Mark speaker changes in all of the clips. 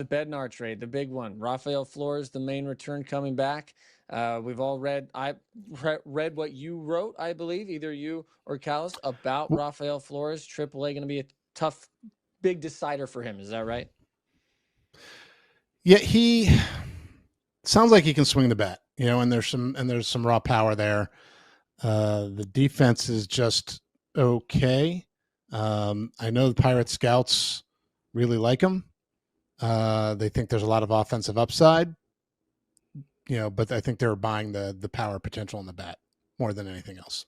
Speaker 1: the Bednar trade, the big one. Rafael Flores, the main return coming back. We've all read. I read what you wrote, I believe, either you or Callis, about Rafael Flores. AAA going to be a tough, big decider for him. Is that right?
Speaker 2: Yeah, he sounds like he can swing the bat, and there's some raw power there. The defense is just okay. I know the Pirates scouts really like him. They think there's a lot of offensive upside, but I think they're buying the power potential in the bat more than anything else.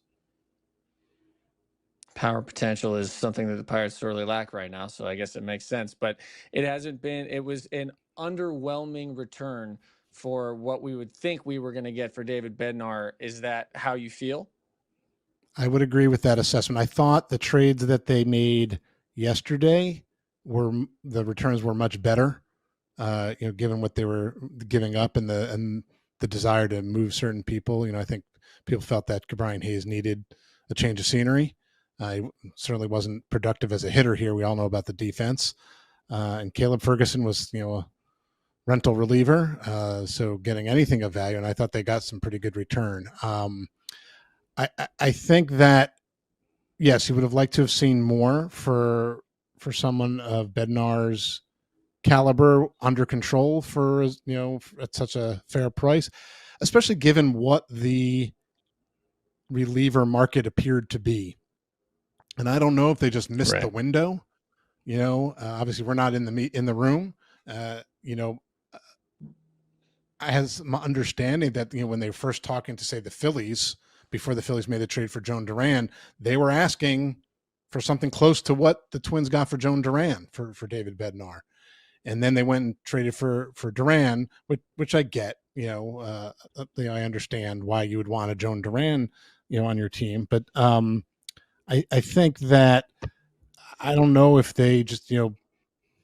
Speaker 1: Power potential is something that the Pirates sorely lack right now, so I guess it makes sense. But it hasn't been. It was an underwhelming return for what we would think we were going to get for David Bednar. Is that how you feel?
Speaker 2: I would agree with that assessment. I thought the trades that they made yesterday the returns were much better, given what they were giving up and the desire to move certain people. I think people felt that BryanHayes needed a change of scenery. He certainly wasn't productive as a hitter here. We all know about the defense. And Caleb Ferguson was, a rental reliever, so getting anything of value. And I thought they got some pretty good return. I think that, yes, he would have liked to have seen more for someone of Bednar's caliber under control for, at such a fair price, especially given what the reliever market appeared to be. And I don't know if they just missed the window. Obviously we're not in the room. I have some understanding that when they were first talking to, say, the Phillies, before the Phillies made the trade for Joan Duran, they were asking for something close to what the Twins got for Joan Duran for David Bednar. And then they went and traded for Duran, which I get. I understand why you would want a Joan Duran, on your team, but I think that I don't know if they just,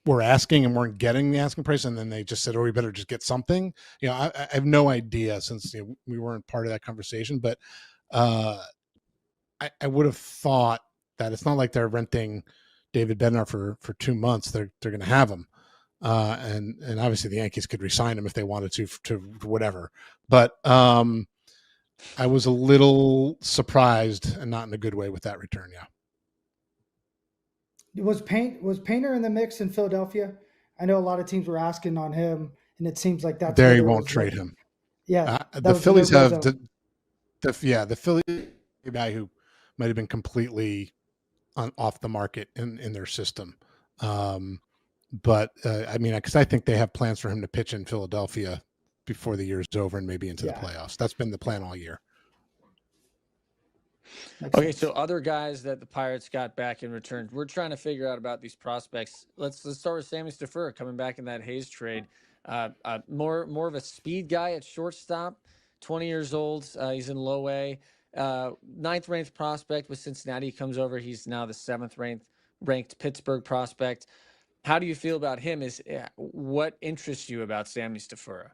Speaker 2: were asking and weren't getting the asking price, and then they just said, "Oh, we better just get something." I have no idea, since we weren't part of that conversation, but I would have thought that it's not like they're renting David Bednar for 2 months. They're going to have him, and obviously the Yankees could re-sign him if they wanted to whatever. But I was a little surprised, and not in a good way, with that return. Yeah.
Speaker 3: Was Painter in the mix in Philadelphia? I know a lot of teams were asking on him, and it seems like that's
Speaker 2: they won't trade him.
Speaker 3: Yeah,
Speaker 2: the Phillies have the Philly guy who might have been completely off the market in their system. But because I think they have plans for him to pitch in Philadelphia before the year is over and maybe into the playoffs. That's been the plan all year.
Speaker 1: Okay, so other guys that the Pirates got back in return, we're trying to figure out about these prospects. Let's start with Sammy Stafura coming back in that Hayes trade. More of a speed guy at shortstop, 20 years old. He's in low A. 9th ranked prospect with Cincinnati. He comes over. He's now the 7th ranked Pittsburgh prospect. How do you feel about him? What interests you about Sammy Stafura?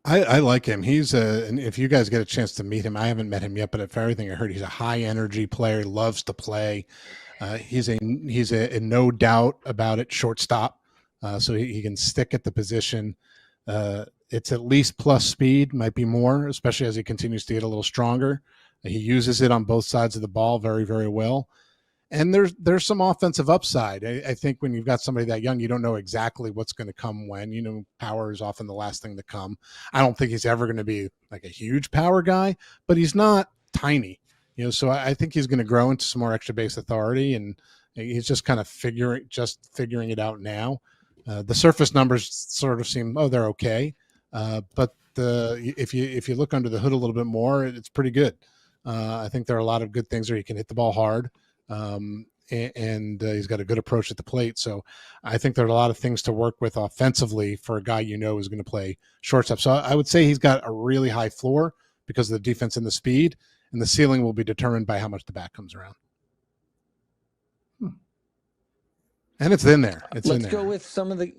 Speaker 2: I like him. And if you guys get a chance to meet him, I haven't met him yet, but if everything I heard, he's a high energy player. He loves to play. He's a no doubt about it shortstop. So he can stick at the position. It's at least plus speed, might be more, especially as he continues to get a little stronger. He uses it on both sides of the ball very, very well. And there's some offensive upside. I think when you've got somebody that young, you don't know exactly what's going to come when. Power is often the last thing to come. I don't think he's ever going to be like a huge power guy, but he's not tiny. So I think he's going to grow into some more extra base authority, and he's just kind of figuring it out now. The surface numbers sort of seem, they're okay, but if you look under the hood a little bit more, it's pretty good. I think there are a lot of good things there. He can hit the ball hard. And he's got a good approach at the plate. So I think there are a lot of things to work with offensively for a guy who's going to play shortstop. So I would say he's got a really high floor because of the defense and the speed, and the ceiling will be determined by how much the bat comes around. And it's in there.
Speaker 1: Let's go with some of the.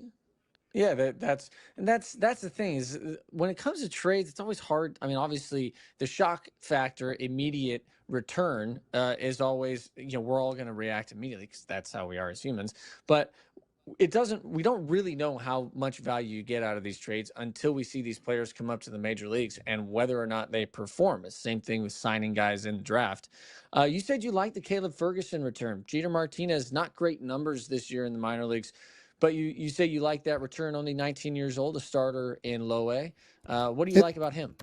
Speaker 1: Yeah, that's the thing is when it comes to trades, it's always hard. I mean, obviously the shock factor, immediate return is always, we're all going to react immediately because that's how we are as humans. But we don't really know how much value you get out of these trades until we see these players come up to the major leagues and whether or not they perform. It's the same thing with signing guys in the draft. You said you liked the Caleb Ferguson return. Jeter Martinez, not great numbers this year in the minor leagues, but you say you like that return, only 19 years old, a starter in low A. What do you like about him?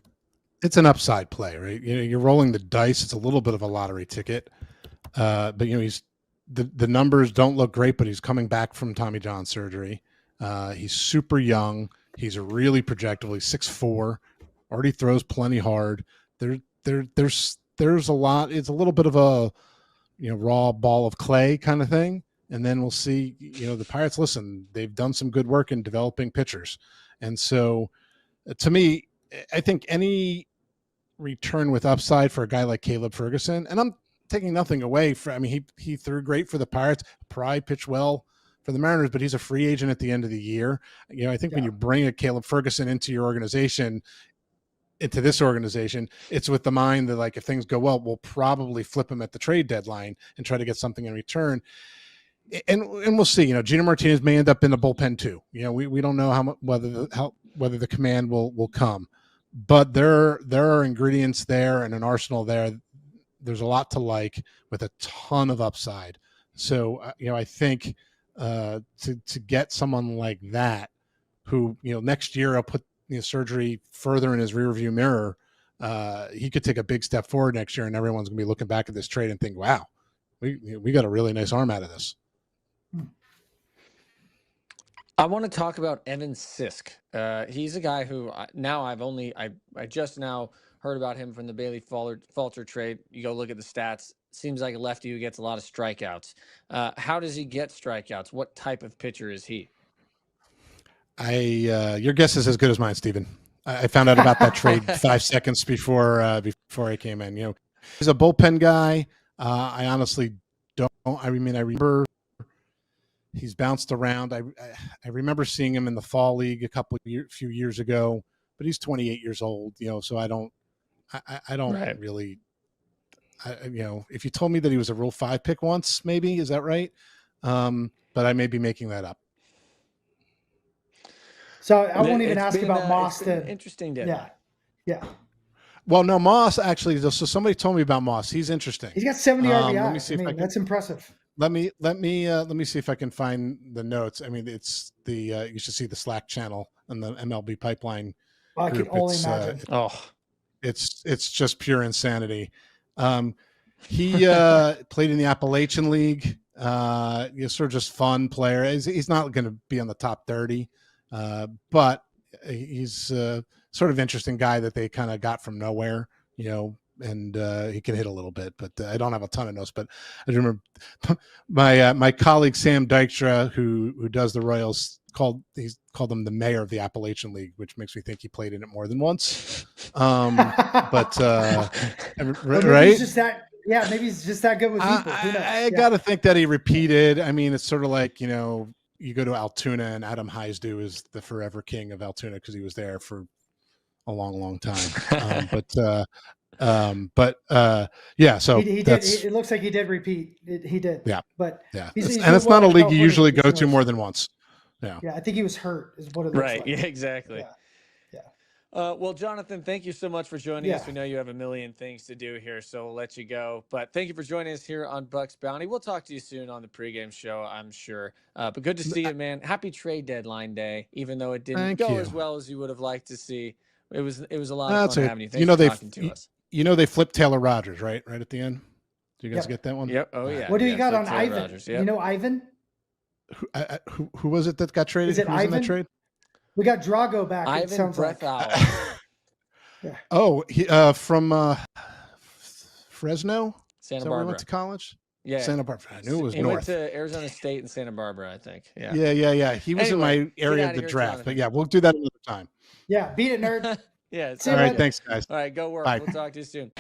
Speaker 2: It's an upside play, right? You're rolling the dice. It's a little bit of a lottery ticket. But he's the numbers don't look great, but he's coming back from Tommy John surgery. He's super young. He's really projectable. He's 6'4", already throws plenty hard. There's a lot. It's a little bit of a raw ball of clay kind of thing. And then we'll see. The Pirates, listen, they've done some good work in developing pitchers, and so to me, I think any return with upside for a guy like Caleb Ferguson, and I'm taking nothing away from. He threw great for the Pirates. Probably pitched well for the Mariners, but he's a free agent at the end of the year. I think when you bring a Caleb Ferguson into your organization, into this organization, it's with the mind that, like, if things go well, we'll probably flip him at the trade deadline and try to get something in return. And we'll see. Jeter Martinez may end up in the bullpen too. We don't know whether the command will come, but there are ingredients there and an arsenal there. There's a lot to like with a ton of upside. So, I think to get someone like that, who, next year I'll put surgery further in his rearview mirror, he could take a big step forward next year, and everyone's going to be looking back at this trade and think, wow, we got a really nice arm out of this.
Speaker 1: I want to talk about Evan Sisk. He's a guy who I just now heard about him from the Bailey Falter trade. You go look at the stats. Seems like a lefty who gets a lot of strikeouts. How does he get strikeouts? What type of pitcher is he?
Speaker 2: Your guess is as good as mine, Steven. I found out about that trade 5 seconds before I came in. He's a bullpen guy. I honestly don't. I remember he's bounced around. I remember seeing him in the fall league few years ago, but he's 28 years old. So I don't
Speaker 1: Right.
Speaker 2: really. If you told me that he was a Rule 5 pick once, maybe, is that right? But I may be making that up.
Speaker 3: So I won't even ask about Moss.
Speaker 1: Interesting day.
Speaker 3: Yeah.
Speaker 2: Well, no, Moss actually. So somebody told me about Moss. He's interesting.
Speaker 3: He's got 70 RBI.
Speaker 2: Let me see if
Speaker 3: that's impressive.
Speaker 2: Let me see if I can find the notes. It's the you should see the Slack channel on the MLB pipeline.
Speaker 3: I can only imagine.
Speaker 2: It's just pure insanity. He played in the Appalachian League. Sort of just fun player. He's not going to be on the top 30, but he's sort of interesting guy that they kind of got from nowhere. And he can hit a little bit, but I don't have a ton of notes. But I remember my colleague Sam Dykstra, who does the Royals, he's called him the mayor of the Appalachian League, which makes me think he played in it more than once. But right?
Speaker 3: He's just that. Yeah, maybe he's just that good with people.
Speaker 2: I got to think that he repeated. It's sort of like, you go to Altoona and Adam Heisdu is the forever king of Altoona because he was there for a long, long time. Yeah. So
Speaker 3: he did. It looks like he did repeat. He did.
Speaker 2: Yeah.
Speaker 3: But
Speaker 2: yeah, and it's not a league you usually go to more than once. Yeah.
Speaker 3: Yeah, I think he was hurt. Is what it looks
Speaker 1: right.
Speaker 3: like.
Speaker 1: Yeah. Exactly.
Speaker 3: Yeah.
Speaker 1: Well, Jonathan, thank you so much for joining us. We know you have a million things to do here, so we'll let you go. But thank you for joining us here on Bucs Bounty. We'll talk to you soon on the pregame show, I'm sure. But good to see you, man. Happy trade deadline day, even though it didn't go as well as you would have liked to see. It was a lot of fun having you. Thanks for talking to us.
Speaker 2: They flipped Taylor Rogers, right at the end. Do you guys get that one?
Speaker 1: Yep. Oh, yeah.
Speaker 3: What do you got on
Speaker 1: Taylor
Speaker 3: Ivan?
Speaker 1: Rogers, yep.
Speaker 3: Ivan?
Speaker 2: Who was it that got traded?
Speaker 3: Is it Ivan?
Speaker 2: In that trade?
Speaker 3: We got Drago back.
Speaker 1: Ivan Rafael.
Speaker 2: Yeah. Oh, he from Fresno,
Speaker 1: Santa Barbara.
Speaker 2: Went to college.
Speaker 1: Yeah,
Speaker 2: Santa Barbara. I knew it was
Speaker 1: he
Speaker 2: north.
Speaker 1: Went to Arizona State and Santa Barbara, I think. Yeah.
Speaker 2: Yeah. He was in my area of the draft, Jonathan. But yeah, we'll do that another time.
Speaker 3: Yeah, beat it, nerd.
Speaker 1: Yeah.
Speaker 2: All right, thanks, guys.
Speaker 1: All right, go work.
Speaker 2: Bye.
Speaker 1: We'll talk to you soon.